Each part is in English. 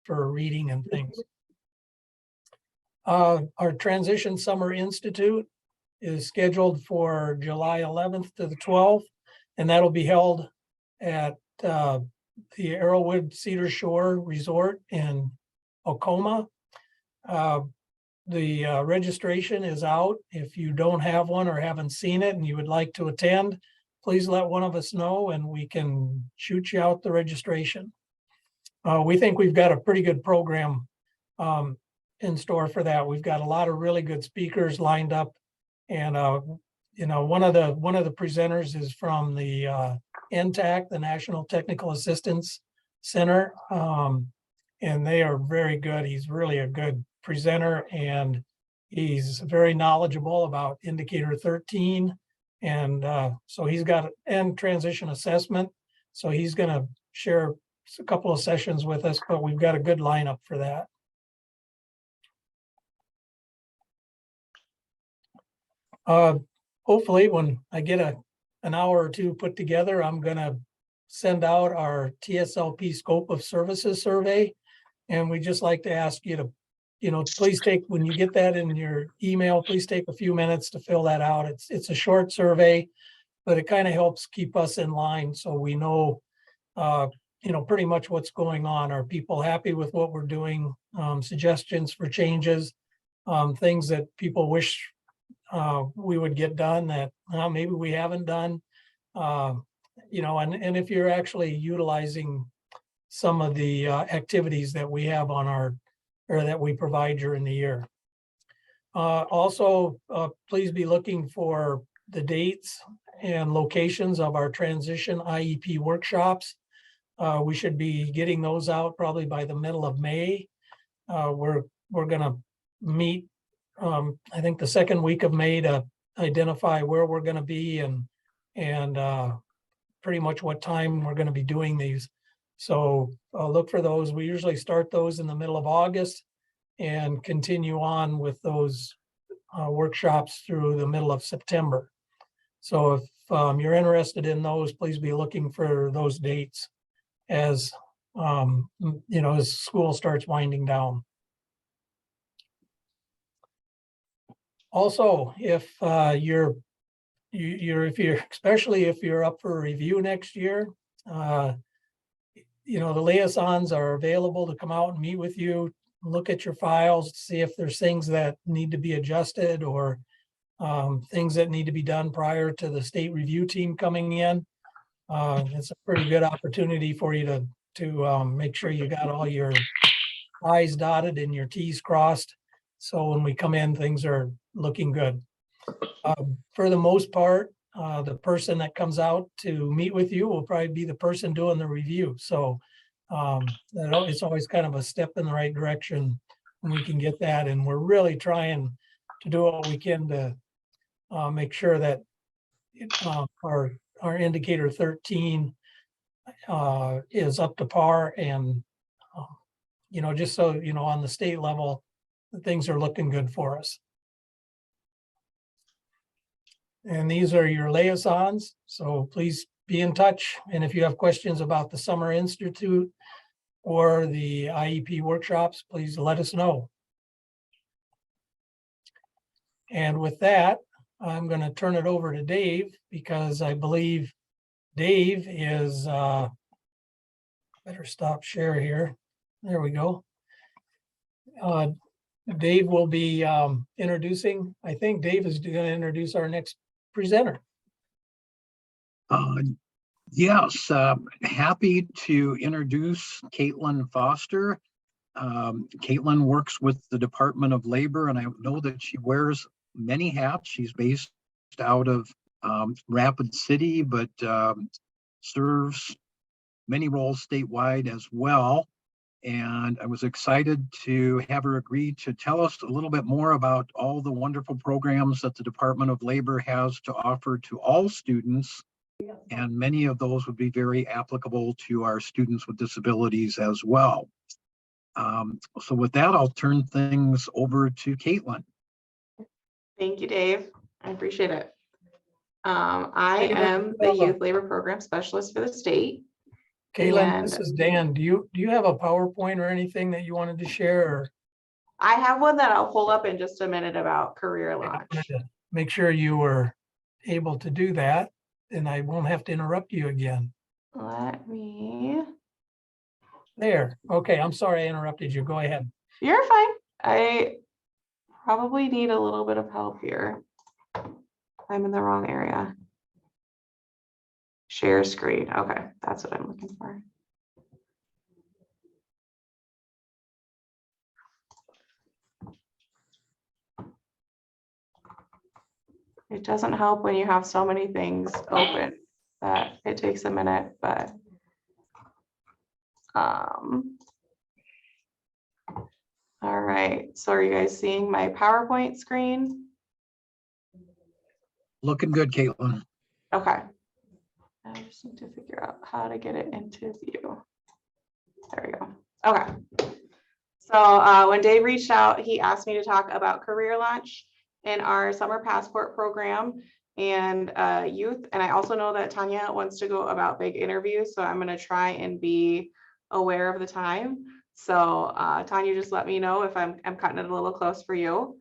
for reading and things. Our Transition Summer Institute is scheduled for July 11th to the 12th, and that'll be held at the Arrowwood Cedar Shore Resort in Ocoma. The registration is out. If you don't have one or haven't seen it and you would like to attend, please let one of us know and we can shoot you out the registration. We think we've got a pretty good program in store for that. We've got a lot of really good speakers lined up, and you know, one of the presenters is from the NTAC, the National Technical Assistance Center, and they are very good. He's really a good presenter, and he's very knowledgeable about Indicator 13, and so he's got and transition assessment. So he's going to share a couple of sessions with us, but we've got a good lineup for that. Hopefully when I get an hour or two put together, I'm gonna send out our TSLP Scope of Services survey. And we just like to ask you to, you know, please take, when you get that in your email, please take a few minutes to fill that out. It's a short survey, but it kind of helps keep us in line so we know, you know, pretty much what's going on. Are people happy with what we're doing? Suggestions for changes, things that people wish we would get done that maybe we haven't done, you know, and if you're actually utilizing some of the activities that we have on our, or that we provide during the year. Also, please be looking for the dates and locations of our transition IEP workshops. We should be getting those out probably by the middle of May. We're going to meet I think the second week of May to identify where we're going to be and pretty much what time we're going to be doing these. So I'll look for those. We usually start those in the middle of August and continue on with those workshops through the middle of September. So if you're interested in those, please be looking for those dates as you know, as school starts winding down. Also, if you're especially if you're up for review next year, you know, the liaisons are available to come out and meet with you, look at your files, see if there's things that need to be adjusted or things that need to be done prior to the state review team coming in. It's a pretty good opportunity for you to make sure you got all your I's dotted and your T's crossed. So when we come in, things are looking good. For the most part, the person that comes out to meet with you will probably be the person doing the review. So it's always kind of a step in the right direction when we can get that. And we're really trying to do what we can to make sure that our Indicator 13 is up to par, and you know, just so you know, on the state level, things are looking good for us. And these are your liaisons, so please be in touch. And if you have questions about the Summer Institute or the IEP workshops, please let us know. And with that, I'm going to turn it over to Dave, because I believe Dave is, better stop share here. There we go. Dave will be introducing, I think Dave is going to introduce our next presenter. Yes, happy to introduce Caitlin Foster. Caitlin works with the Department of Labor, and I know that she wears many hats. She's based out of Rapid City, but serves many roles statewide as well. And I was excited to have her agree to tell us a little bit more about all the wonderful programs that the Department of Labor has to offer to all students. And many of those would be very applicable to our students with disabilities as well. So with that, I'll turn things over to Caitlin. Thank you, Dave. I appreciate it. I am the Youth Labor Program Specialist for the state. Caitlin, this And is Dan. Do you have a PowerPoint or anything that you wanted to share? Or I have one that I'll pull up in just a minute about career I wanted launch. to make sure you were able to do that, and I won't have to interrupt you again. Let me, There. Okay, I'm sorry I interrupted you. Go ahead. you're fine. I probably need a little bit of help here. I'm in the wrong area. Share screen. Okay, that's what I'm looking for. It doesn't help when you have so many things open that it takes a minute, but all right. So are you guys seeing my PowerPoint screen? Looking good, Caitlin. Okay. I just need to figure out how to get it into view. There we go. Okay. So when Dave reached out, he asked me to talk about career launch in our summer passport program and youth. And I also know that Tanya wants to go about big interviews. So I'm going to try and be aware of the time. So Tanya, just let me know if I'm cutting it a little close for you.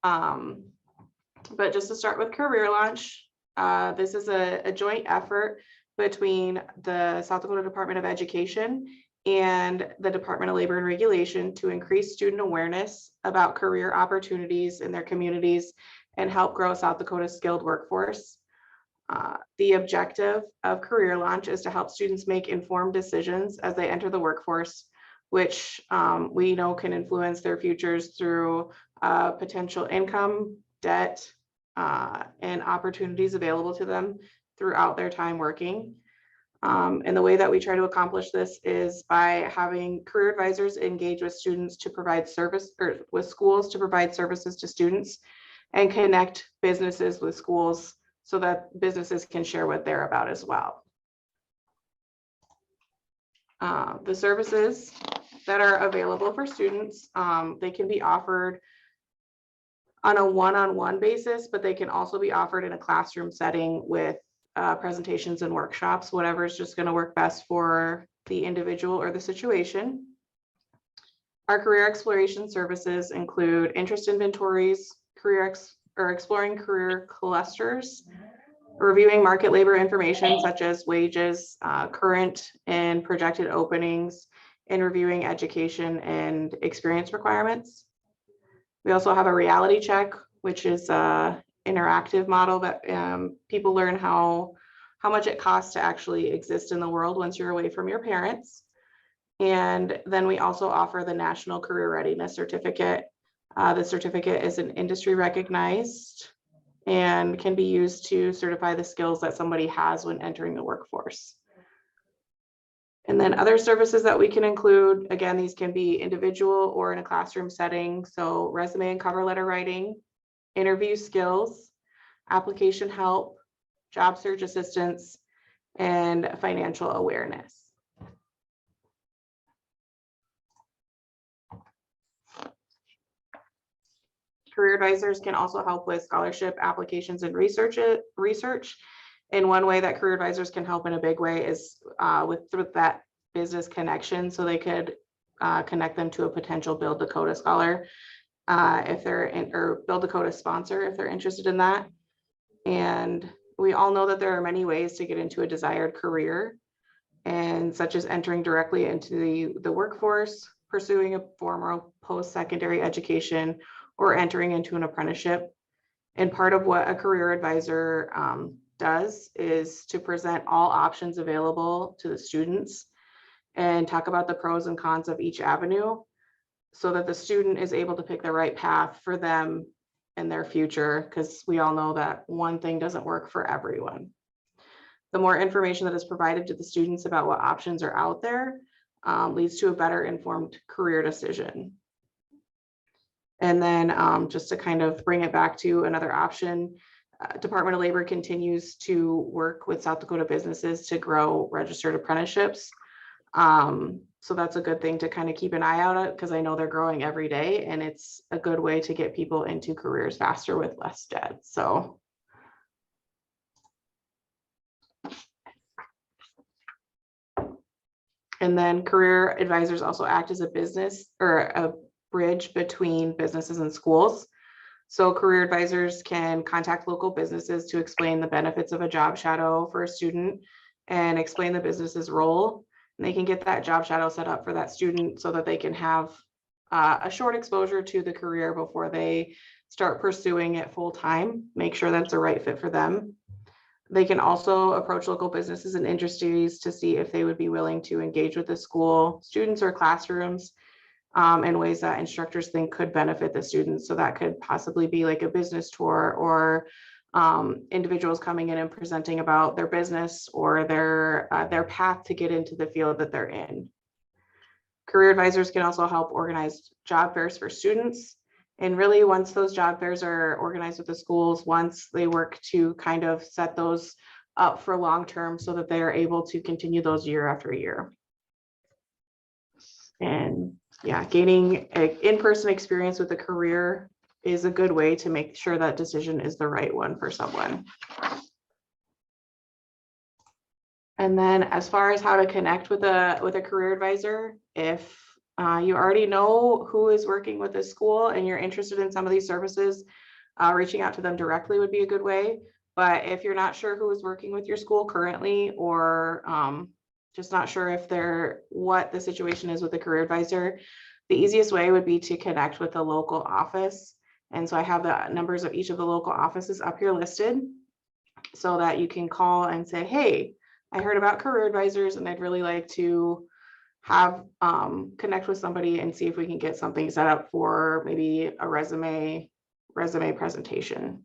But just to start with career launch, this is a joint effort between the South Dakota Department of Education and the Department of Labor and Regulation to increase student awareness about career opportunities in their communities and help grow South Dakota's skilled workforce. The objective of Career Launch is to help students make informed decisions as they enter the workforce, which we know can influence their futures through potential income, debt, and opportunities available to them throughout their time working. And the way that we try to accomplish this is by having career advisors engage with students to provide service, or with schools to provide services to students, and connect businesses with schools so that businesses can share what they're about as well. The services that are available for students, they can be offered on a one-on-one basis, but they can also be offered in a classroom setting with presentations and workshops, whatever is just going to work best for the individual or the situation. Our career exploration services include interest inventories, exploring career clusters, reviewing market labor information such as wages, current and projected openings, and reviewing education and experience requirements. We also have a reality check, which is an interactive model that people learn how much it costs to actually exist in the world once you're away from your parents. And then we also offer the National Career Readiness Certificate. The certificate is an industry recognized and can be used to certify the skills that somebody has when entering the workforce. And then other services that we can include, again, these can be individual or in a classroom setting. So resume and cover letter writing, interview skills, application help, job search assistance, and financial awareness. Career advisors can also help with scholarship applications and research. And one way that career advisors can help in a big way is with that business connection. So they could connect them to a potential Build Dakota scholar if they're in, or Build Dakota sponsor if they're interested in that. And we all know that there are many ways to get into a desired career, and such as entering directly into the workforce, pursuing a formal post-secondary education, or entering into an apprenticeship. And part of what a career advisor does is to present all options available to the students and talk about the pros and cons of each avenue so that the student is able to pick the right path for them in their future, because we all know that one thing doesn't work for everyone. The more information that is provided to the students about what options are out there leads to a better informed career decision. And then just to kind of bring it back to another option, Department of Labor continues to work with South Dakota businesses to grow registered apprenticeships. So that's a good thing to kind of keep an eye out at, because I know they're growing every day, and it's a good way to get people into careers faster with less debt. So And then career advisors also act as a business or a bridge between businesses and schools. So career advisors can contact local businesses to explain the benefits of a job shadow for a student and explain the business's role. And they can get that job shadow set up for that student so that they can have a short exposure to the career before they start pursuing it full time, make sure that's a right fit for them. They can also approach local businesses and industries to see if they would be willing to engage with the school, students, or classrooms in ways that instructors think could benefit the students. So that could possibly be like a business tour or individuals coming in and presenting about their business or their path to get into the field that they're in. Career advisors can also help organize job fairs for students. And really, once those job fairs are organized with the schools, once they work to kind of set those up for long term so that they are able to continue those year after year. And yeah, gaining an in-person experience with a career is a good way to make sure that decision is the right one for someone. And then as far as how to connect with a career advisor, if you already know who is working with this school and you're interested in some of these services, reaching out to them directly would be a good way. But if you're not sure who is working with your school currently, or just not sure if what the situation is with the career advisor, the easiest way would be to connect with the local office. And so I have the numbers of each of the local offices up here listed so that you can call and say, hey, I heard about career advisors and I'd really like to have connect with somebody and see if we can get something set up for maybe a resume presentation.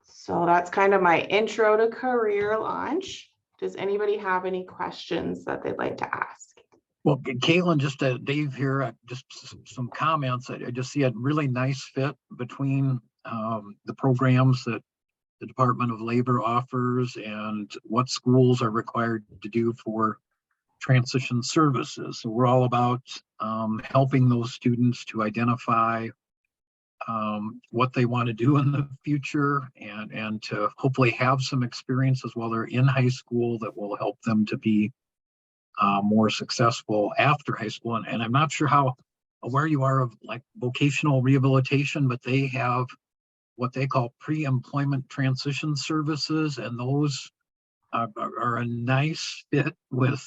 So that's kind of my intro to Career Launch. Does anybody have any questions that they'd like to ask? Well, Caitlin, just Dave here, just some comments. I just see a really nice fit between the programs that the Department of Labor offers and what schools are required to do for transition services. So we're all about helping those students to identify what they want to do in the future and to hopefully have some experiences while they're in high school that will help them to be more successful after high school. And I'm not sure how aware you are of like vocational rehabilitation, but they have what they call pre-employment transition services, and those are a nice fit with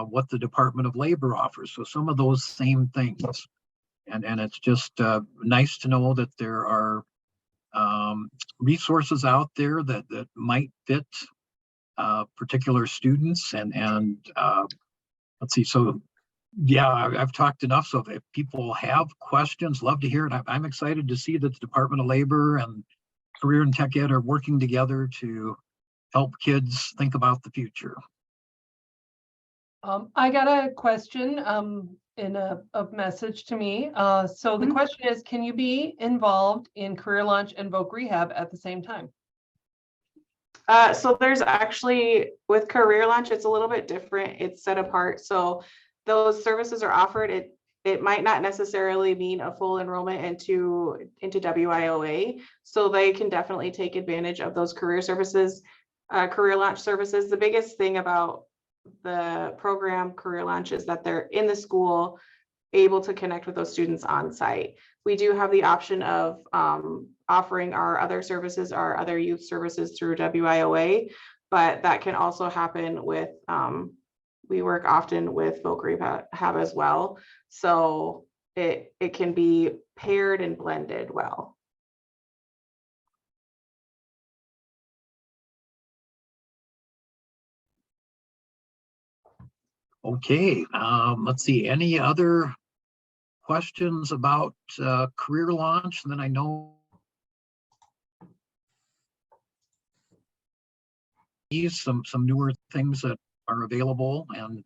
what the Department of Labor offers. So some of those same things, and it's just nice to know that there are resources out there that might fit particular students. And let's see, so yeah, I've talked enough. So if people have questions, love to hear it. I'm excited to see that the Department of Labor and Career and Tech Ed are working together to help kids think about the future. I got a question in a message to me. So the question is, can you be involved in Career Launch and Voc Rehab at the same time? So there's actually, with Career Launch, it's a little bit different. It's set apart. So those services are offered. It might not necessarily mean a full enrollment into WIOA. So they can definitely take advantage of those career services, Career Launch services. The biggest thing about the program Career Launch is that they're in the school able to connect with those students on site. We do have the option of offering our other services, our other youth services through WIOA, but that can also happen with, we work often with Voc Rehab as well. So it can be paired and blended well. Okay, let's see, any other questions about Career Launch? And then I know some newer things that are available, and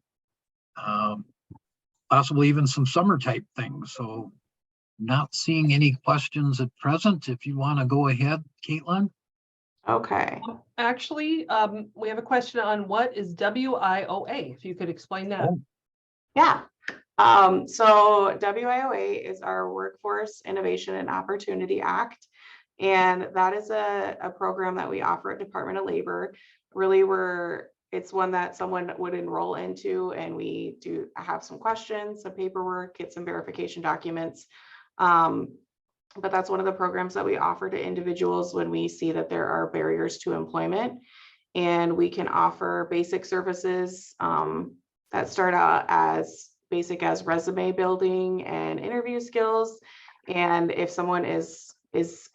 possibly even some summer type things. So not seeing any questions at present. If you want to go ahead, Caitlin. Okay. Actually, we have a question on what is WIOA, if you could explain that. Oh. Yeah. So WIOA is our Workforce Innovation and Opportunity Act. And that is a program that we offer at Department of Labor. Really, we're it's one that someone would enroll into, and we do have some questions, some paperwork, get some verification documents. But that's one of the programs that we offer to individuals when we see that there are barriers to employment. And we can offer basic services that start out as basic as resume building and interview skills. And if someone is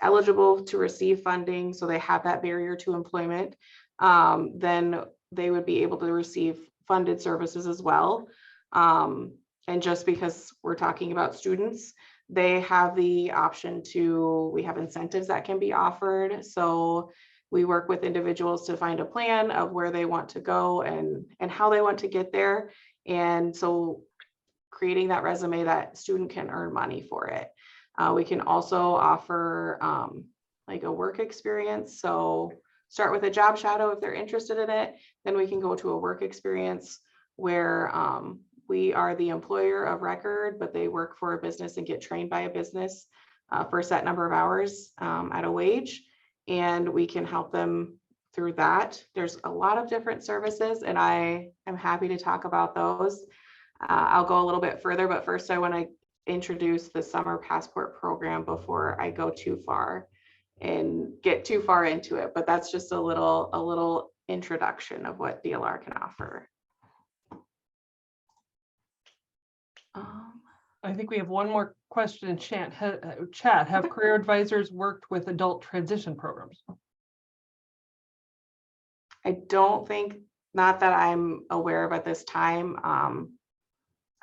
eligible to receive funding, so they have that barrier to employment, then they would be able to receive funded services as well. And just because we're talking about students, they have the option to, we have incentives that can be offered. So we work with individuals to find a plan of where they want to go and how they want to get there. And so creating that resume, that student can earn money for it. We can also offer like a work experience. So start with a job shadow if they're interested in it. Then we can go to a work experience where we are the employer of record, but they work for a business and get trained by a business for a set number of hours at a wage. And we can help them through that. There's a lot of different services, and I am happy to talk about those. I'll go a little bit further, but first I want to introduce the Summer Passport program before I go too far and get too far into it. But that's just a little introduction of what DLR can offer. I think we have one more question in chat. Have career advisors worked with adult transition programs? I don't think, not that I'm aware of at this time.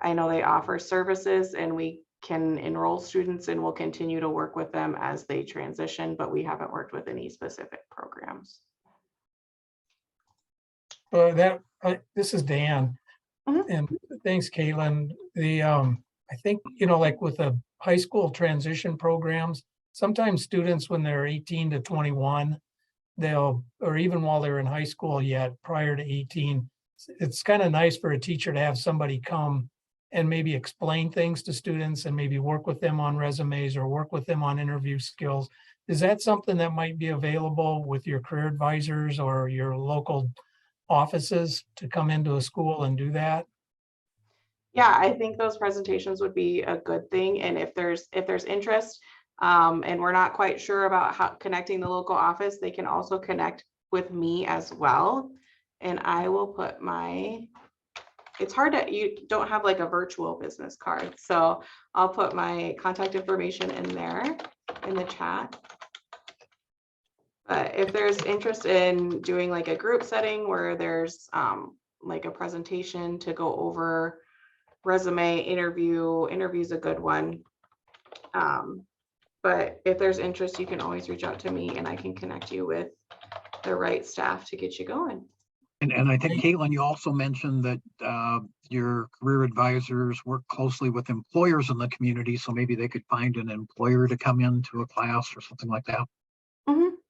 I know they offer services and we can enroll students, and we'll continue to work with them as they transition, but we haven't worked with any specific programs. This is Dan. Mhm. And thanks, Caitlin. I think, like with the high school transition programs, sometimes students, when they're 18 to 21, or even while they're in high school yet, prior to 18, it's kind of nice for a teacher to have somebody come and maybe explain things to students and maybe work with them on resumes or work with them on interview skills. Is that something that might be available with your career advisors or your local offices to come into a school and do that? Yeah, I think those presentations would be a good thing. And if there's interest, and we're not quite sure about how connecting the local office, they can also connect with me as well. And I will put it's hard to, you don't have like a virtual business card. So I'll put my contact information in there in the chat. But if there's interest in doing like a group setting where there's like a presentation to go over resume interview's a good one. But if there's interest, you can always reach out to me and I can connect you with the right staff to get you going. And I think, Caitlin, you also mentioned that your career advisors work closely with employers in the community, so maybe they could find an employer to come into a class or something like that.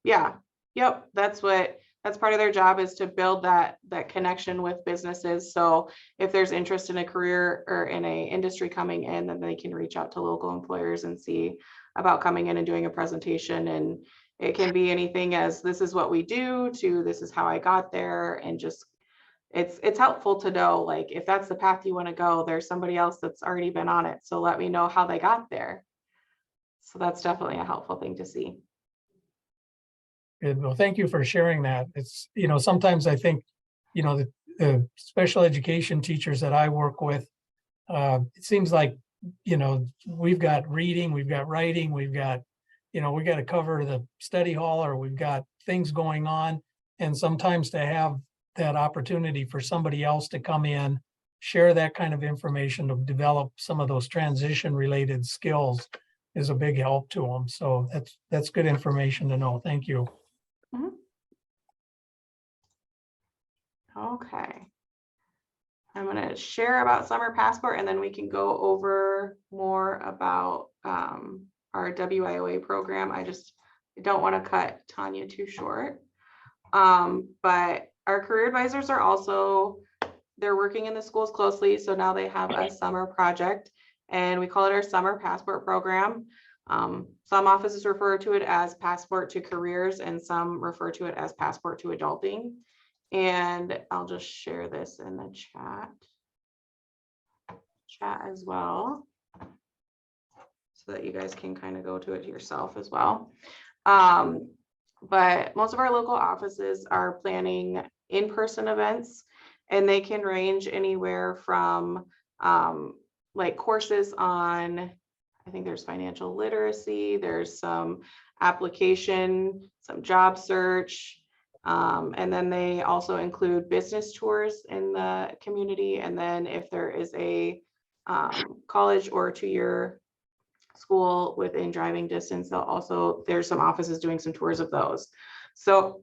Yeah, yep, that's part of their job, is to build that connection with businesses. So if there's interest in a career or in a industry coming in, then they can reach out to local employers and see about coming in and doing a presentation. And it can be anything as this is what we do to this is how I got there. And just it's helpful to know, like, if that's the path you want to go, there's somebody else that's already been on it. So let me know how they got there. So that's definitely a helpful thing to see. Good. Well, thank you for sharing that. It's, sometimes I think, the special education teachers that I work with, it seems like, we've got reading, we've got writing, we've got, we got to cover the study hall, or we've got things going on. And sometimes to have that opportunity for somebody else to come in, share that kind of information, to develop some of those transition related skills is a big help to them. So that's good information to know. Thank you. Okay. I'm going to share about Summer Passport, and then we can go over more about our WIOA program. I just don't want to cut Tanya too short. But our career advisors are also, they're working in the schools closely. So now they have a summer project, and we call it our Summer Passport program. Some offices refer to it as Passport to Careers, and some refer to it as Passport to Adulting. And I'll just share this in the chat as well, so that you guys can kind of go to it yourself as well. But most of our local offices are planning in-person events, and they can range anywhere from like courses on, I think there's financial literacy, there's some application, some job search, and then they also include business tours in the community. And then if there is a college or a two-year school within driving distance, there's some offices doing some tours of those. So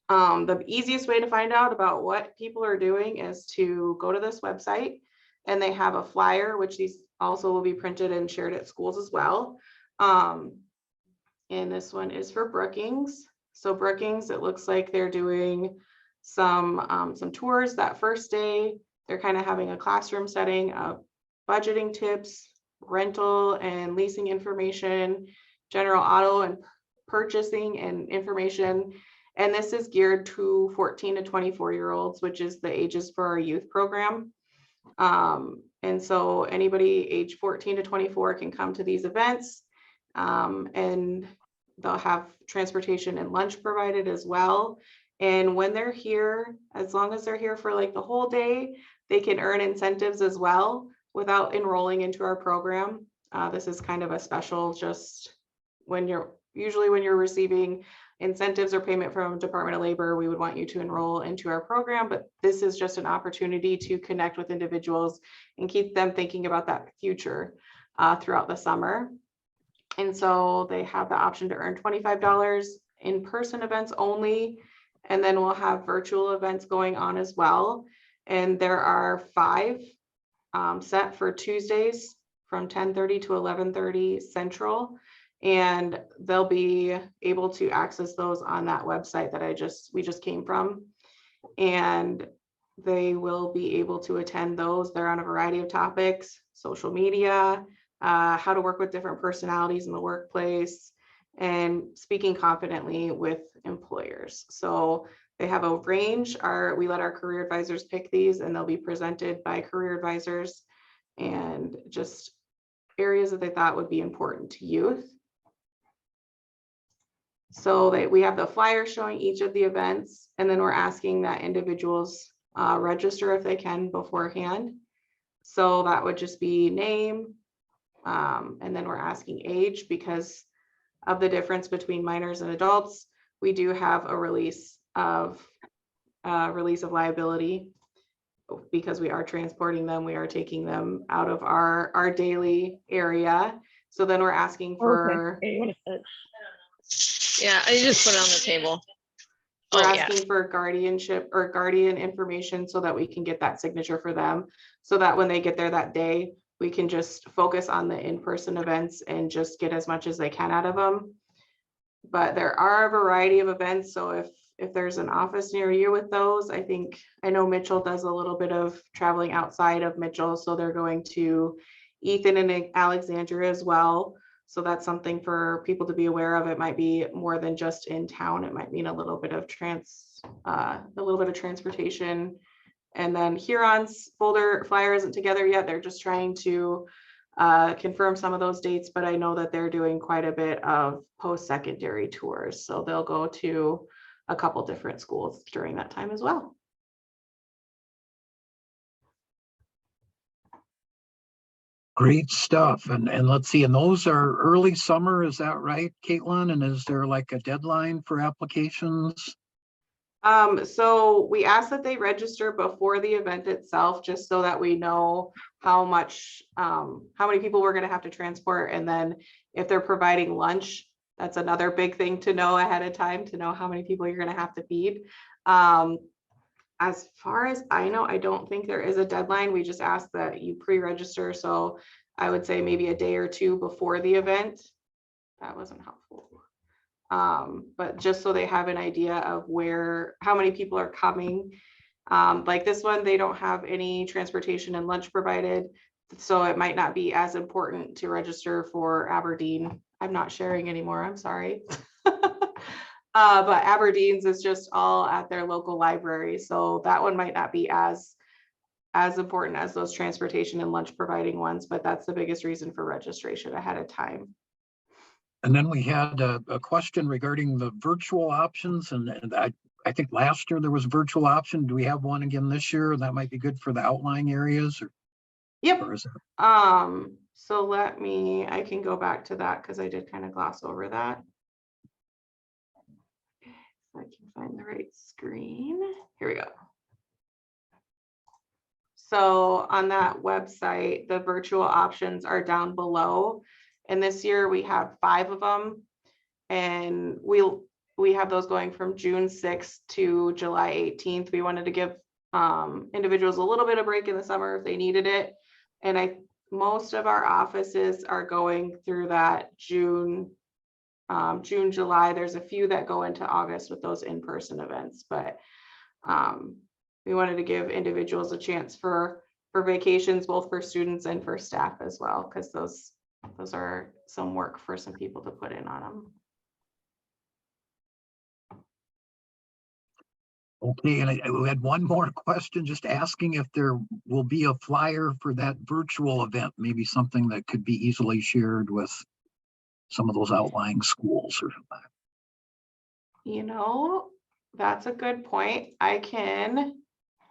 the easiest way to find out about what people are doing is to go to this website, and they have a flyer, which these also will be printed and shared at schools as well. And this one is for Brookings. So Brookings, it looks like they're doing some tours that first day. They're kind of having a classroom setting of budgeting tips, rental and leasing information, general auto and purchasing and information. And this is geared to 14 to 24-year-olds, which is the ages for our youth program. And so anybody age 14 to 24 can come to these events, and they'll have transportation and lunch provided as well. And when they're here, as long as they're here for like the whole day, they can earn incentives as well without enrolling into our program. This is kind of a special, just when you're receiving incentives or payment from Department of Labor, we would want you to enroll into our program, but this is just an opportunity to connect with individuals and keep them thinking about that future throughout the summer. And so they have the option to earn $25 in-person events only, and then we'll have virtual events going on as well. And there are 5 set for Tuesdays from 10:30 to 11:30 Central. And they'll be able to access those on that website that we just came from. And they will be able to attend those. They're on a variety of topics: social media, how to work with different personalities in the workplace, and speaking confidently with employers. So they have a range. We let our career advisors pick these, and they'll be presented by career advisors, and just areas that they thought would be important to youth. So we have the flyer showing each of the events, and then we're asking that individuals register if they can beforehand. So that would just be name, and then we're asking age because of the difference between minors and adults. We do have a release of liability because we are transporting them. We are taking them out of our daily area. So then we're asking for. Okay. Hey, you want to Yeah, I just put it on the table. We're Oh, yeah. asking for guardianship or guardian information so that we can get that signature for them, so that when they get there that day, we can just focus on the in-person events and just get as much as they can out of them. But there are a variety of events. So if there's an office near you with those, I know Mitchell does a little bit of traveling outside of Mitchell. So they're going to Ethan and Alexandria as well. So that's something for people to be aware of. It might be more than just in town. It might mean a little bit of transportation. And then Huron's flyer isn't together yet. They're just trying to confirm some of those dates, but I know that they're doing quite a bit of post-secondary tours. So they'll go to a couple different schools during that time as well. Great stuff. And let's see, and those are early summer, is that right, Caitlin? And is there like a deadline for applications? So we ask that they register before the event itself, just so that we know how many people we're going to have to transport. And then if they're providing lunch, that's another big thing to know ahead of time, to know how many people you're going to have to feed. As far as I know, I don't think there is a deadline. We just ask that you pre-register. So I would say maybe a day or two before the event. That wasn't helpful. But just so they have an idea of how many people are coming. Like this one, they don't have any transportation and lunch provided. So it might not be as important to register for Aberdeen. I'm not sharing anymore. I'm sorry. But Aberdeen's is just all at their local library, so that one might not be as important as those transportation and lunch providing ones, but that's the biggest reason for registration ahead of time. And then we had a question regarding the virtual options, and I think last year there was virtual option. Do we have one again this year? That might be good for the outlying areas, Yep. or is it? So I can go back to that because I did kind of gloss over that. If I can find the right screen. Here we go. So on that website, the virtual options are down below. And this year we have 5 of them. And we have those going from June 6th to July 18th. We wanted to give individuals a little bit of break in the summer if they needed it. And most of our offices are going through that June, July. There's a few that go into August with those in-person events, but we wanted to give individuals a chance for vacations, both for students and for staff as well, because those are some work for some people to put in on them. Okay, and we had one more question, just asking if there will be a flyer for that virtual event, maybe something that could be easily shared with some of those outlying schools or something. You know, that's a good point. I can,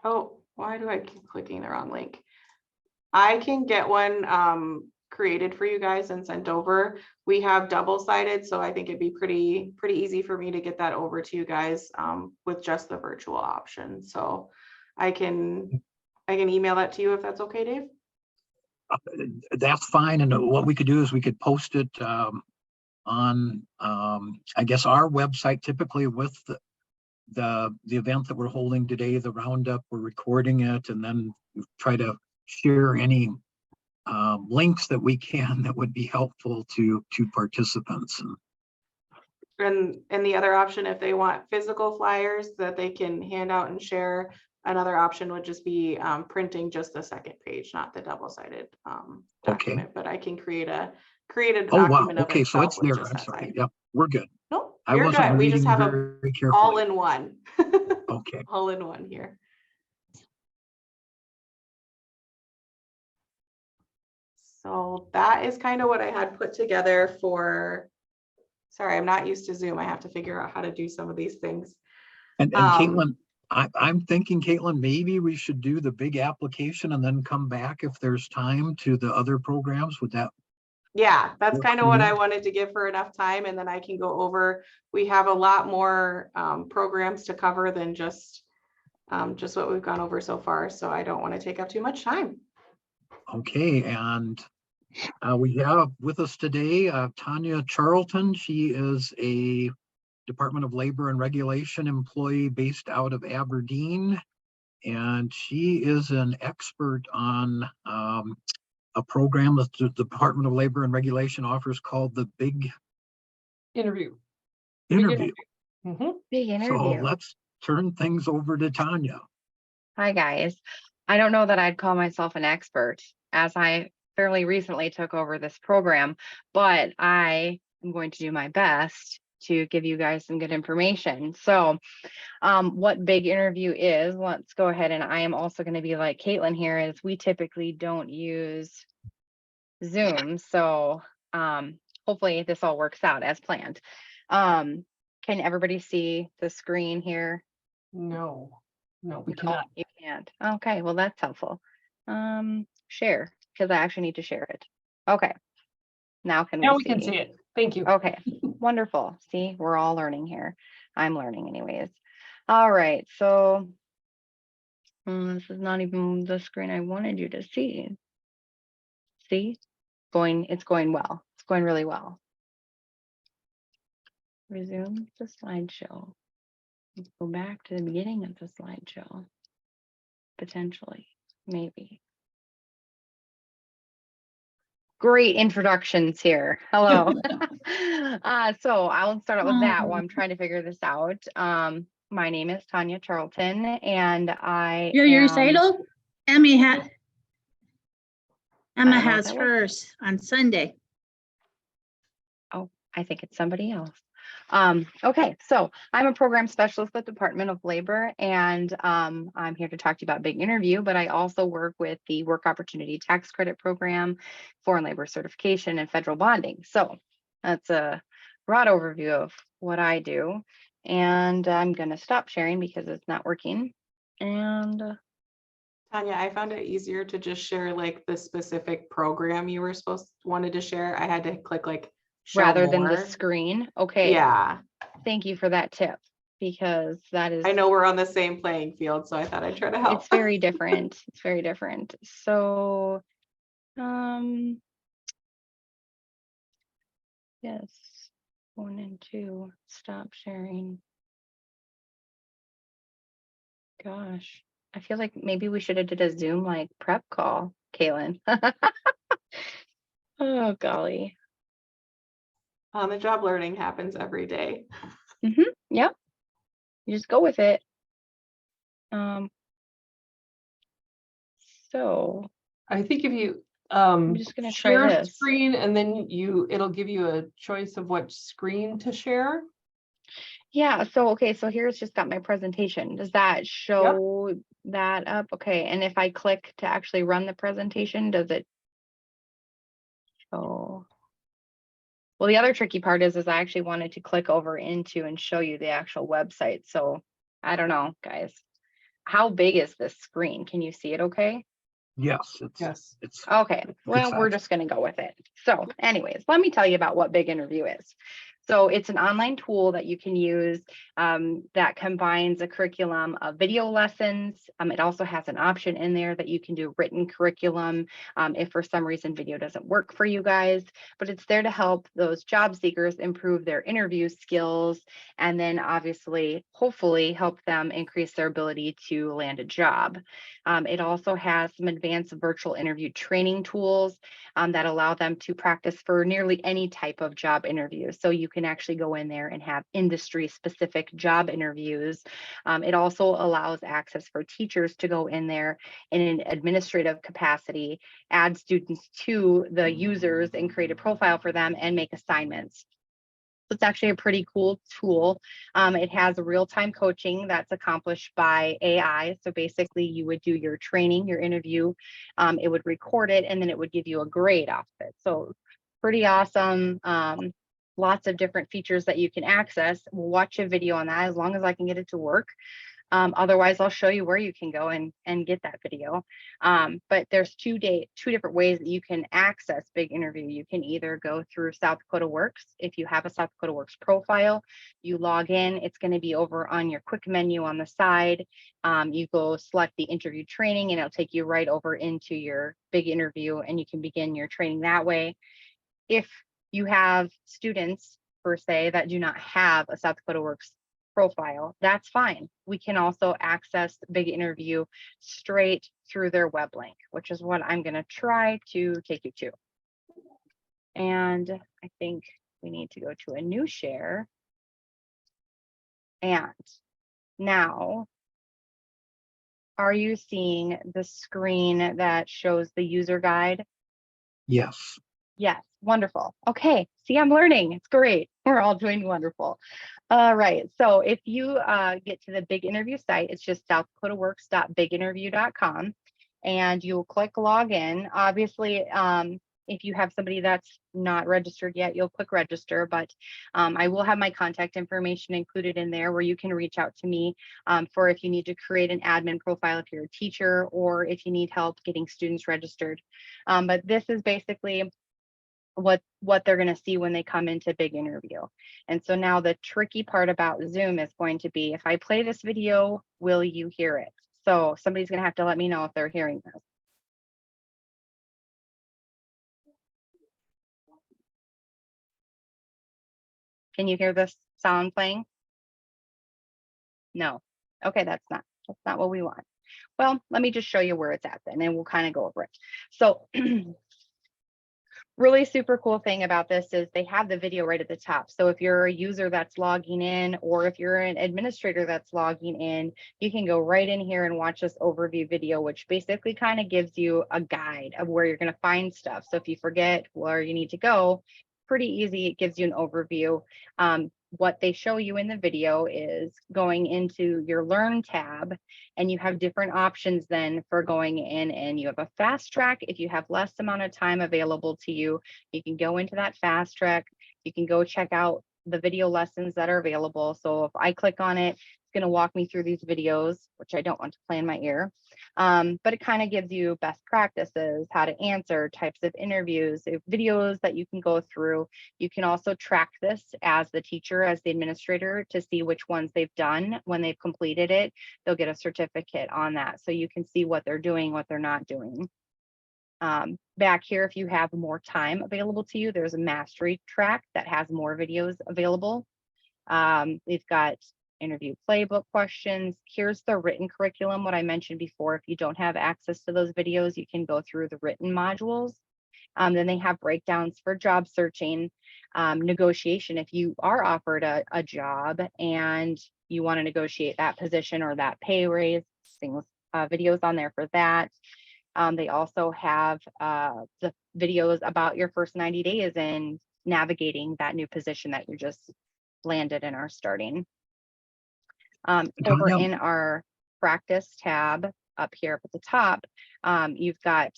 oh, why do I keep clicking the wrong link? I can get one created for you guys and sent over. We have double-sided, so I think it'd be pretty easy for me to get that over to you guys with just the virtual option. So I can email that to you if that's okay, Dave. That's fine. And what we could do is we could post it on, I guess, our website, typically with the event that we're holding today, the roundup. We're recording it, and then try to share any links that we can that would be helpful to participants. And the other option, if they want physical flyers that they can hand out and share, another option would just be printing just the second page, not the double-sided document. But I can create a document. Oh, wow. Of Okay, so it's itself with there. just I'm that sorry. side. Yep, we're good. Nope, I you're wasn't good. We just reading have very carefully. all in one. Okay. All in one here. So that is kind of what I had put together for, sorry, I'm not used to Zoom. I have to figure out how to do some of these things. And Caitlin, I'm thinking, Caitlin, maybe we should do the big application and then come back if there's time to the other programs. Would that? Yeah, that's work kind of for what you? I wanted to give her enough time, and then I can go over. We have a lot more programs to cover than just what we've gone over so far. So I don't want to take up too much time. Okay, and we have with us today Tanya Charlton. She is a Department of Labor and Regulation employee based out of Aberdeen, and she is an expert on a program that the Department of Labor and Regulation offers called the Big Interview. Interview. Big So interview. let's turn things over to Tanya. Hi, guys. I don't know that I'd call myself an expert, as I fairly recently took over this program, but I am going to do my best to give you guys some good information. So what Big Interview is, let's go ahead, and I am also going to be like Caitlin here, is we typically don't use Zoom. So hopefully this all works out as planned. Can everybody see the screen here? No, we No, cannot. you can't. Okay, well, that's helpful. Share, because I actually need to share it. Okay. Now can Now we we can see it. Thank you. Okay, wonderful. See, we're all learning here. I'm learning anyways. All right, so this is not even the screen I wanted you to see. See, it's going well. It's going really well. Resume the slideshow. Let's go back to the beginning of the slideshow. Potentially, maybe. Great introductions here. Hello. So I'll start out with that while I'm trying to figure this out. My name is Tanya Charlton, and I Your am, recital? Emma don't know what has that was. hers on Sunday. I think it's somebody else. Okay, so I'm a program specialist with Department of Labor, and I'm here to talk to you about Big Interview, but I also work with the Work Opportunity Tax Credit Program, Foreign Labor Certification, and Federal Bonding. So that's a broad overview of what I do. And I'm gonna stop sharing because it's not working. And Tanya, I found it easier to just share like the specific program you were wanted to share. I had to click like show rather than the more. screen, okay, Yeah, thank you for that tip, because that is, I know we're on the same playing field, so I thought I'd try to help. it's very different. It's very different. So, yes, 1 and 2, stop sharing. Gosh, I feel like maybe we should have did a Zoom like prep call, Kaylin. Oh, golly. On the job learning happens every day. Yep. You just go with it. So I think if you I'm just gonna try share this. screen and then it'll give you a choice of what screen to share. Yeah, so okay, so here's just got my presentation. Does that show that up? Okay, and if I click to actually run the presentation, does it show? Well, the other tricky part is I actually wanted to click over into and show you the actual website. So I don't know, guys. How big is this screen? Can you see it okay? Yes, Yes. it's Okay, well, we're size. just gonna go with it. So anyways, let me tell you about what Big Interview is. So it's an online tool that you can use that combines a curriculum of video lessons. It also has an option in there that you can do written curriculum if for some reason video doesn't work for you guys, but it's there to help those job seekers improve their interview skills and then obviously, hopefully help them increase their ability to land a job. It also has some advanced virtual interview training tools that allow them to practice for nearly any type of job interview. So you can actually go in there and have industry specific job interviews. It also allows access for teachers to go in there in an administrative capacity, add students to the users and create a profile for them and make assignments. So it's actually a pretty cool tool. It has real-time coaching that's accomplished by AI. So basically you would do your training, your interview, it would record it, and then it would give you a grade off of it. So pretty awesome. Lots of different features that you can access. We'll watch a video on that as long as I can get it to work. Otherwise, I'll show you where you can go and get that video. But there's two different ways that you can access Big Interview. You can either go through South Dakota Works. If you have a South Dakota Works profile, you log in. It's going to be over on your quick menu on the side. You go select the interview training, and it'll take you right over into your Big Interview, and you can begin your training that way. If you have students, per se, that do not have a South Dakota Works profile, that's fine. We can also access the Big Interview straight through their web link, which is what I'm going to try to take you to. And I think we need to go to a new share. And now, are you seeing the screen that shows the user guide? Yes. Yes, wonderful. Okay, see, I'm learning. It's great. We're all doing wonderful. All right, so if you get to the Big Interview site, it's just southdakotaworks.biginterview.com, and you'll click login. Obviously, if you have somebody that's not registered yet, you'll click register, but I will have my contact information included in there where you can reach out to me for if you need to create an admin profile if you're a teacher or if you need help getting students registered. But this is basically what they're going to see when they come into Big Interview. And so now the tricky part about Zoom is going to be, if I play this video, will you hear it? So somebody's going to have to let me know if they're hearing this. Can you hear this sound playing? No. Okay, that's not what we want. Well, let me just show you where it's at then, and we'll kind of go over it. So really super cool thing about this is they have the video right at the top. So if you're a user that's logging in, or if you're an administrator that's logging in, you can go right in here and watch this overview video, which basically kind of gives you a guide of where you're going to find stuff. So if you forget where you need to go, pretty easy. It gives you an overview. what they show you in the video is going into your Learn tab, and you have different options then for going in, and you have a fast track. If you have less amount of time available to you, you can go into that fast track. You can go check out the video lessons that are available. So if I click on it, it's going to walk me through these videos, which I don't want to play in my ear. But it kind of gives you best practices, how to answer, types of interviews, videos that you can go through. You can also track this as the teacher, as the administrator, to see which ones they've done. When they've completed it, they'll get a certificate on that. So you can see what they're doing, what they're not doing. Back here, if you have more time available to you, there's a mastery track that has more videos available. We've got interview playbook questions. Here's the written curriculum, what I mentioned before. If you don't have access to those videos, you can go through the written modules. Then they have breakdowns for job searching, negotiation. If you are offered a job and you want to negotiate that position or that pay raise, things, videos on there for that. They also have the videos about your first 90 days and navigating that new position that you just landed and are starting. Over Tanya? in our practice tab up here at the top, you've got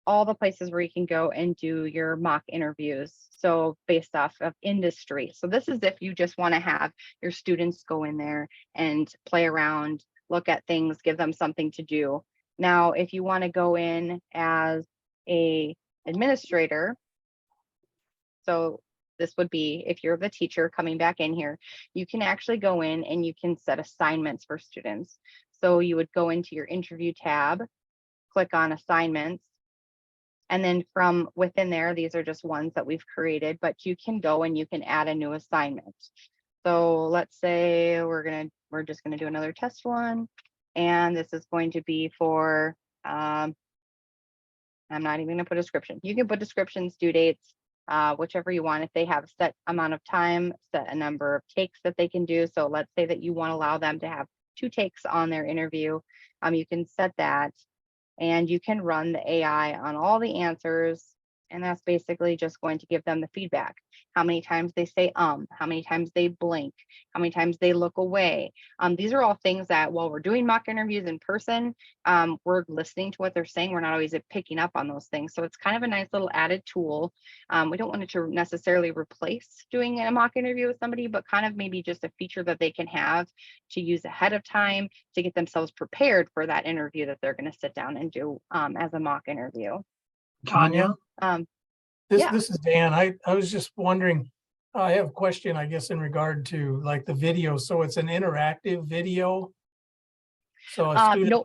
all the places where you can go and do your mock interviews. So based off of industry. So this is if you just want to have your students go in there and play around, look at things, give them something to do. Now, if you want to go in as a administrator, so this would be if you're the teacher coming back in here, you can actually go in and you can set assignments for students. So you would go into your interview tab, click on assignments, and then from within there, these are just ones that we've created, but you can go and you can add a new assignment. So let's say we're just gonna do another test one, and this is going to be for I'm not even gonna put a description. You can put descriptions, due dates, whichever you want. If they have a set amount of time, set a number of takes that they can do. So let's say that you want to allow them to have 2 takes on their interview. You can set that, and you can run the AI on all the answers. And that's basically just going to give them the feedback. How many times they say, how many times they blink, how many times they look away. These are all things that while we're doing mock interviews in person, we're listening to what they're saying. We're not always picking up on those things. So it's kind of a nice little added tool. We don't want it to necessarily replace doing a mock interview with somebody, but kind of maybe just a feature that they can have to use ahead of time to get themselves prepared for that interview that they're going to sit down and do as a mock interview. Tanya? Yeah. This is Dan. I was just wondering, I have a question, I guess, in regard to like the video. So it's an interactive video? So a student. No,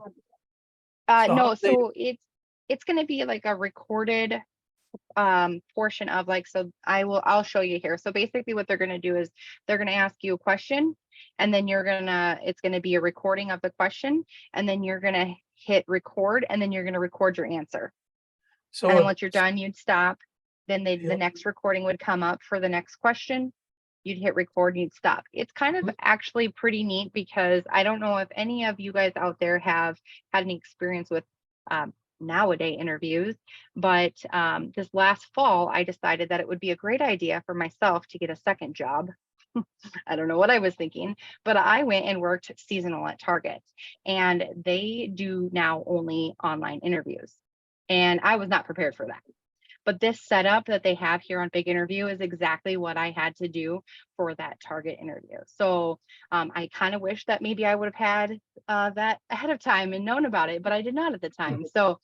So no. how they- So it's going to be like a recorded portion of like, so I'll show you here. So basically what they're going to do is they're going to ask you a question, and then it's going to be a recording of the question, and then you're going to hit record, and then you're going to record your answer. So And then once you're done, you'd stop. Then the Yep. next recording would come up for the next question. You'd hit record and you'd stop. It's kind of actually pretty neat, because I don't know if any of you guys out there have had any experience with nowadays interviews, but this last fall, I decided that it would be a great idea for myself to get a second job. I don't know what I was thinking, but I went and worked seasonal at Target, and they do now only online interviews. And I was not prepared for that. But this setup that they have here on Big Interview is exactly what I had to do for that Target interview. So I kind of wish that maybe I would have had that ahead of time and known about it, but I did not at the time. So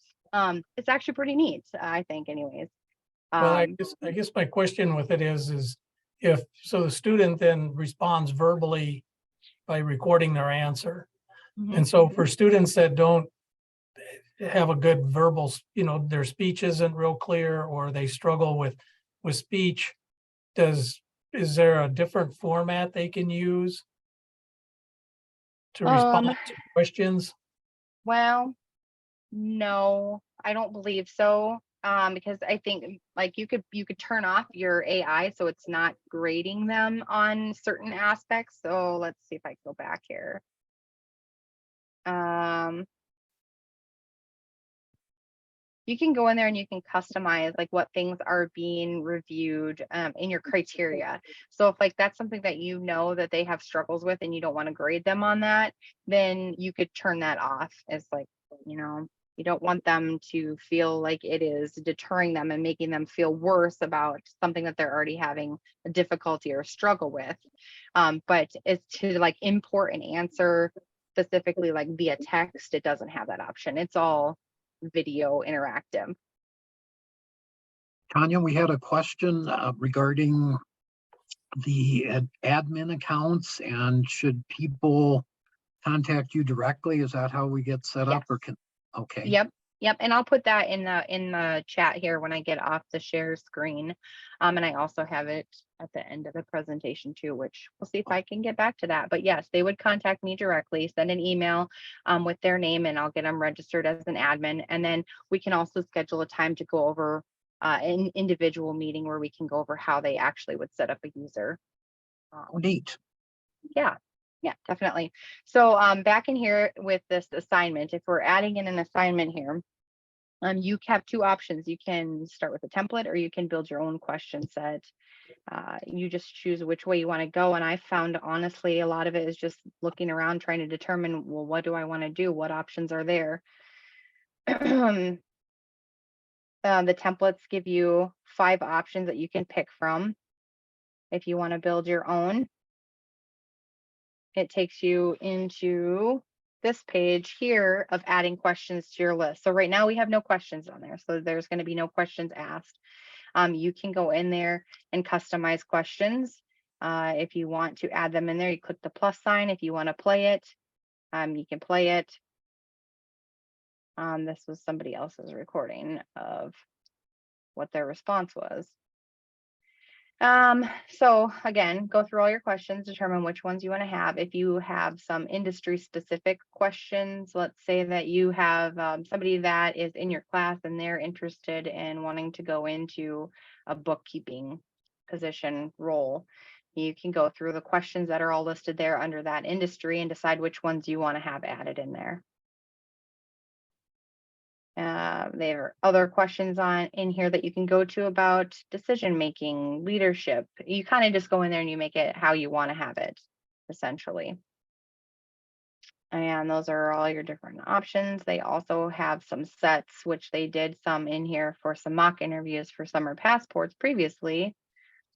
it's actually pretty neat, I think, anyways. Well, I guess my question with it is if, so the student then responds verbally by recording their answer. And so for students that don't have a good verbal, their speech isn't real clear, or they struggle with speech, is there a different format they can use to respond to questions? Well, no, I don't believe so. Because I think like you could turn off your AI so it's not grading them on certain aspects. So let's see if I can go back here. you can go in there and you can customize like what things are being reviewed in your criteria. So if like that's something that you know that they have struggles with and you don't want to grade them on that, then you could turn that off as like, you know, you don't want them to feel like it is deterring them and making them feel worse about something that they're already having a difficulty or struggle with. But it's to like import and answer specifically like via text, it doesn't have that option. It's all video interactive. Tanya, we had a question regarding the admin accounts, and should people contact you directly? Is that how we get set up, or can, okay. Yep. And I'll put that in the chat here when I get off the share screen. And I also have it at the end of the presentation too, which we'll see if I can get back to that. But yes, they would contact me directly, send an email with their name, and I'll get them registered as an admin. And then we can also schedule a time to go over an individual meeting where we can go over how they actually would set up a user. Oh, neat. Yeah, definitely. So back in here with this assignment, if we're adding in an assignment here, you have two options. You can start with a template or you can build your own question set. You just choose which way you want to go. And I found honestly, a lot of it is just looking around, trying to determine, well, what do I want to do? What options are there? The templates give you 5 options that you can pick from. If you want to build your own, it takes you into this page here of adding questions to your list. So right now we have no questions on there. So there's going to be no questions asked. You can go in there and customize questions. If you want to add them in there, you click the plus sign. If you want to play it, you can play it. This was somebody else's recording of what their response was. So again, go through all your questions, determine which ones you want to have. If you have some industry specific questions, let's say that you have somebody that is in your class and they're interested in wanting to go into a bookkeeping position role, you can go through the questions that are all listed there under that industry and decide which ones you want to have added in there. There are other questions in here that you can go to about decision making, leadership. You kind of just go in there and you make it how you want to have it, essentially. And those are all your different options. They also have some sets, which they did some in here for some mock interviews for summer passports previously.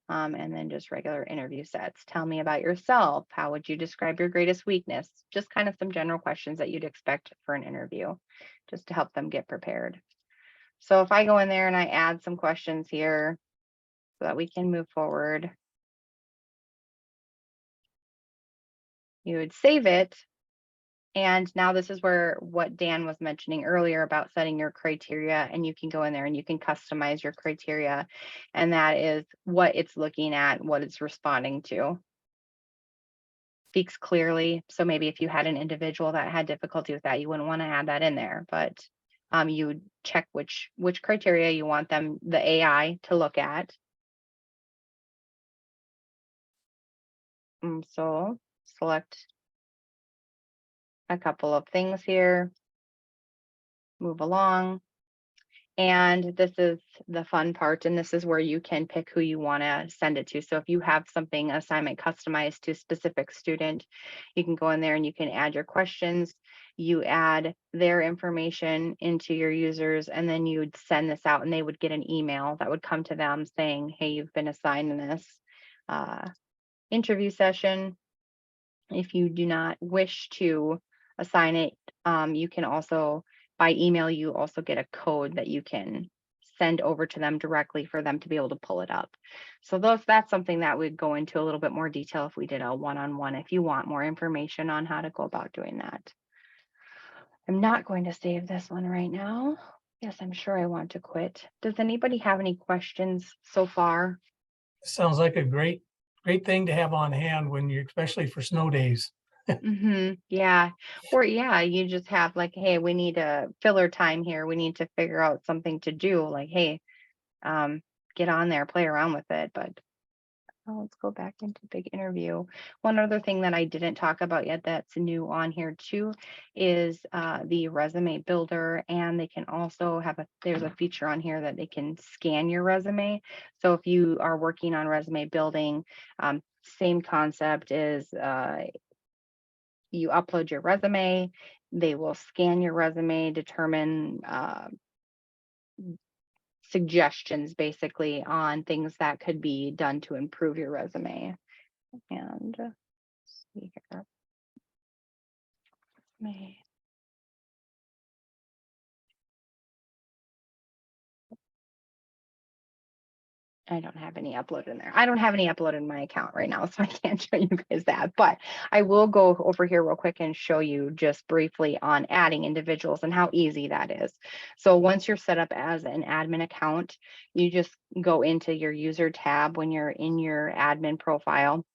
And then just regular interview sets. Tell me about yourself. How would you describe your greatest weakness? Just kind of some general questions that you'd expect for an interview, just to help them get prepared. So if I go in there and I add some questions here so that we can move forward, you would save it. And now this is where what Dan was mentioning earlier about setting your criteria, and you can go in there and you can customize your criteria. And that is what it's looking at, what it's responding to. Speaks clearly. So maybe if you had an individual that had difficulty with that, you wouldn't want to add that in there, but you would check which criteria you want them, the AI, to look at. So select a couple of things here, move along. And this is the fun part, and this is where you can pick who you want to send it to. So if you have something assignment customized to a specific student, you can go in there and you can add your questions. You add their information into your users, and then you would send this out and they would get an email that would come to them saying, hey, you've been assigned in this interview session. If you do not wish to assign it, you can also, by email, you also get a code that you can send over to them directly for them to be able to pull it up. So that's something that would go into a little bit more detail if we did a one-on-one, if you want more information on how to go about doing that. I'm not going to save this one right now. Yes, I'm sure I want to quit. Does anybody have any questions so far? Sounds like a great thing to have on hand when you, especially for snow days. Yeah. Or yeah, you just have like, hey, we need a filler time here. We need to figure out something to do. Like, hey, get on there, play around with it. But let's go back into big interview. One other thing that I didn't talk about yet that's new on here too is the resume builder, and they can also have there's a feature on here that they can scan your resume. So if you are working on resume building, same concept is you upload your resume, they will scan your resume, determine suggestions basically on things that could be done to improve your resume. And let's see here. I don't have any uploaded in there. I don't have any uploaded in my account right now, so I can't show you guys that, but I will go over here real quick and show you just briefly on adding individuals and how easy that is. So once you're set up as an admin account, you just go into your user tab when you're in your admin profile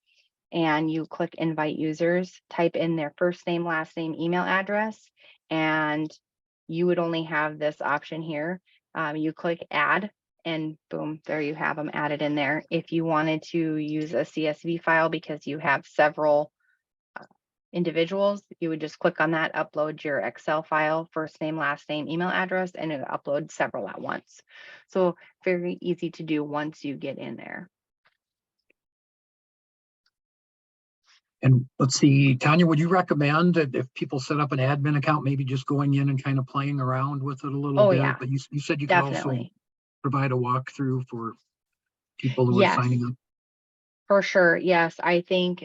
and you click invite users, type in their first name, last name, email address, and you would only have this option here. You click add, and boom, there you have them added in there. If you wanted to use a CSV file because you have several individuals, you would just click on that, upload your Excel file, first name, last name, email address, and it uploads several at once. So very easy to do once you get in there. And let's see, Tanya, would you recommend that if people set up an admin account, maybe just going in and kind of playing around with it a little Oh, bit? yeah, But you said you could also definitely. provide a walkthrough for people who are Yes, signing up. for sure. Yes, I think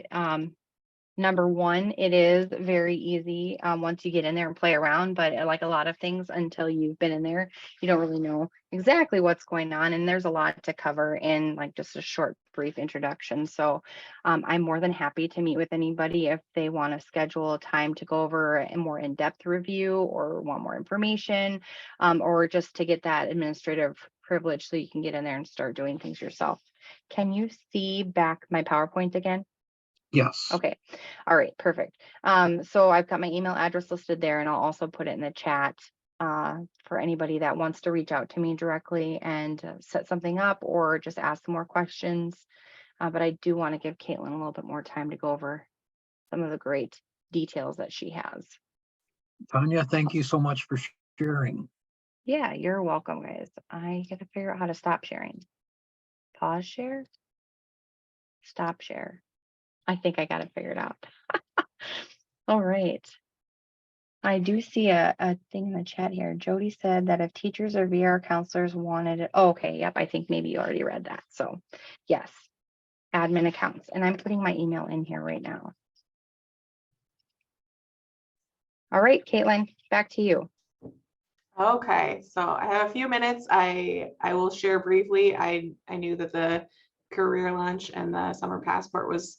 number one, it is very easy once you get in there and play around, but like a lot of things, until you've been in there, you don't really know exactly what's going on. And there's a lot to cover in like just a short, brief introduction. So I'm more than happy to meet with anybody if they want to schedule a time to go over a more in-depth review or want more information, or just to get that administrative privilege so you can get in there and start doing things yourself. Can you see back my PowerPoint again? Yes. Okay. All right. Perfect. So I've got my email address listed there, and I'll also put it in the chat for anybody that wants to reach out to me directly and set something up or just ask more questions. But I do want to give Caitlin a little bit more time to go over some of the great details that she has. Tanya, thank you so much for sharing. Yeah, you're welcome, guys. I got to figure out how to stop sharing. Pause share. Stop share. I think I got it figured out. All right. I do see a thing in the chat here. Jody said that if teachers or VR counselors wanted it. Oh, okay. Yep. I think maybe you already read that. So yes, admin accounts. And I'm putting my email in here right now. All right, Caitlin, back to you. Okay, so I have a few minutes. I will share briefly. I knew that the career lunch and the summer passport was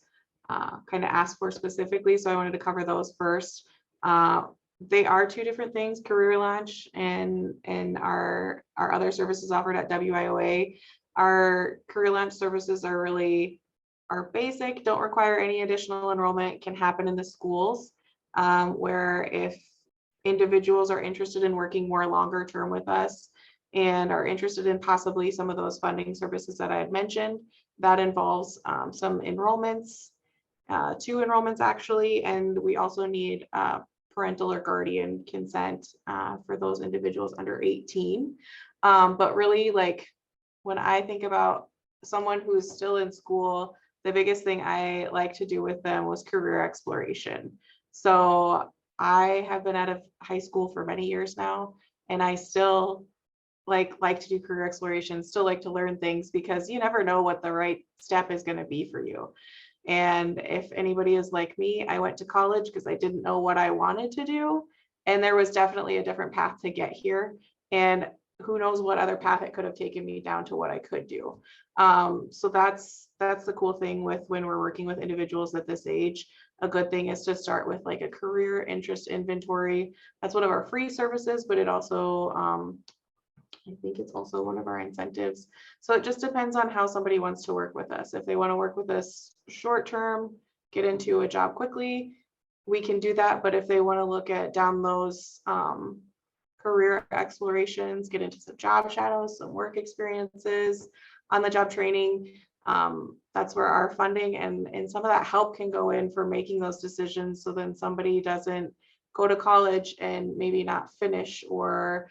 kind of asked for specifically, so I wanted to cover those first. They are two different things, career lunch and our other services offered at WIOA. Our career lunch services are basic, don't require any additional enrollment, can happen in the schools, where if individuals are interested in working more longer term with us and are interested in possibly some of those funding services that I had mentioned, that involves some enrollments, 2 enrollments actually, and we also need parental or guardian consent for those individuals under 18. But really, like when I think about someone who's still in school, the biggest thing I like to do with them was career exploration. So I have been out of high school for many years now, and I still like to do career exploration, still like to learn things, because you never know what the right step is going to be for you. And if anybody is like me, I went to college because I didn't know what I wanted to do, and there was definitely a different path to get here, and who knows what other path it could have taken me down to what I could do. So that's the cool thing with when we're working with individuals at this age. A good thing is to start with like a career interest inventory. That's one of our free services, but it also, I think it's also one of our incentives. So it just depends on how somebody wants to work with us. If they want to work with us short term, get into a job quickly, we can do that. But if they want to look at down those career explorations, get into some job shadows, some work experiences, on the job training, That's where our funding and some of that help can go in for making those decisions. So then somebody doesn't go to college and maybe not finish, or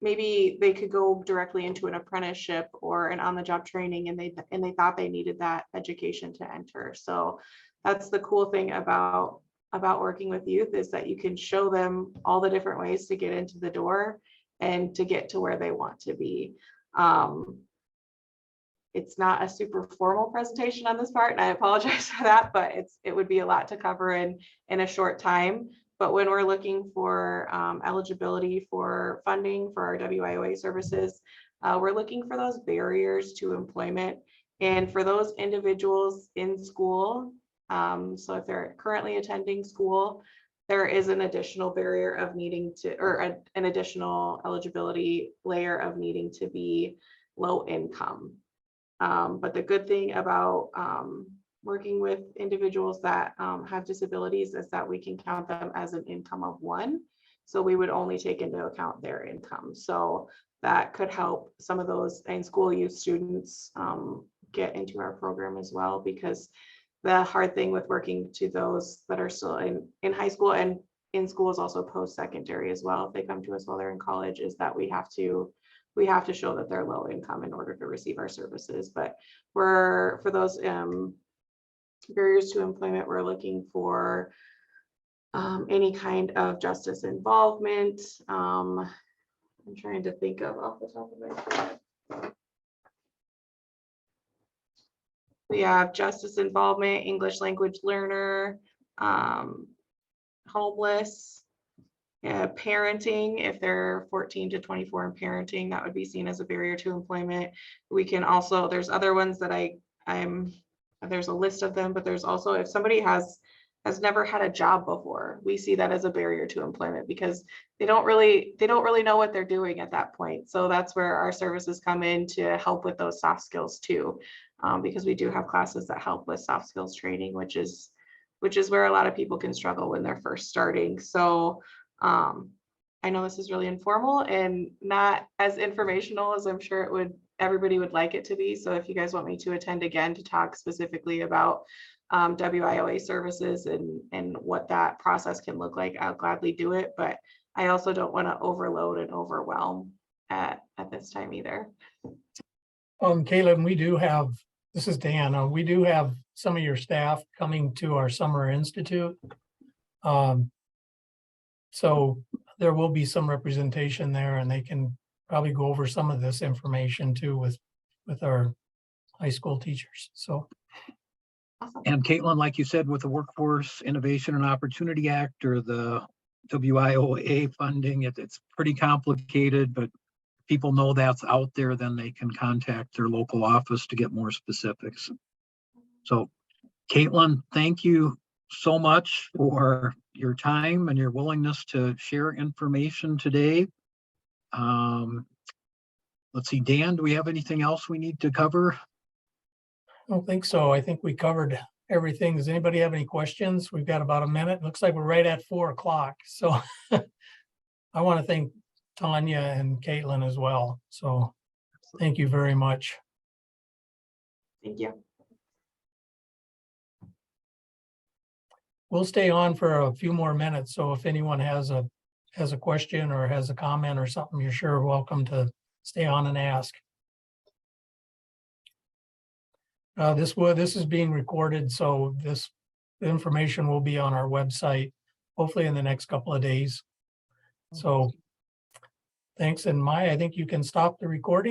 maybe they could go directly into an apprenticeship or an on-the-job training, and they thought they needed that education to enter. So that's the cool thing about working with youth, is that you can show them all the different ways to get into the door and to get to where they want to be. It's not a super formal presentation on this part, and I apologize for that, but it would be a lot to cover in a short time. But when we're looking for eligibility for funding for our WIOA services, we're looking for those barriers to employment. And for those individuals in school, so if they're currently attending school, there is an additional barrier of needing to, or an additional eligibility layer of needing to be low income. But the good thing about working with individuals that have disabilities is that we can count them as an income of one. So we would only take into account their income. So that could help some of those in school youth students get into our program as well, because the hard thing with working to those that are still in high school and in school is also post-secondary as well, if they come to us while they're in college, is that we have to show that they're low income in order to receive our services. But for those barriers to employment, we're looking for any kind of justice involvement. I'm trying to think of off the top of my head. We have justice involvement, English language learner, homeless, parenting. If they're 14 to 24 and parenting, that would be seen as a barrier to employment. We can also, there's other ones that there's a list of them, but there's also, if somebody has never had a job before, we see that as a barrier to employment, because they don't really know what they're doing at that point. So that's where our services come in to help with those soft skills too, because we do have classes that help with soft skills training, which is where a lot of people can struggle when they're first starting. So I know this is really informal and not as informational as I'm sure everybody would like it to be. So if you guys want me to attend again to talk specifically about WIOA services and what that process can look like, I'll gladly do it. But I also don't want to overload and overwhelm at this time either. Caitlin, we do have, this is Dan, we do have some of your staff coming to our summer institute. So there will be some representation there, and they can probably go over some of this information too with our high school teachers. So. Awesome. And Caitlin, like you said, with the Workforce Innovation and Opportunity Act or the WIOA funding, it's pretty complicated, but people know that's out there, then they can contact their local office to get more specifics. So Caitlin, thank you so much for your time and your willingness to share information today. Let's see, Dan, do we have anything else we need to cover? I don't think so. I think we covered everything. Does anybody have any questions? We've got about a minute. Looks like we're right at 4 o'clock. So I want to thank Tanya and Caitlin as well. So thank you very much. Thank you. We'll stay on for a few more minutes. So if anyone has a question or has a comment or something, you're sure welcome to stay on and ask. This is being recorded, so this information will be on our website, hopefully in the next couple of days. So thanks. And Maya, I think you can stop the recording.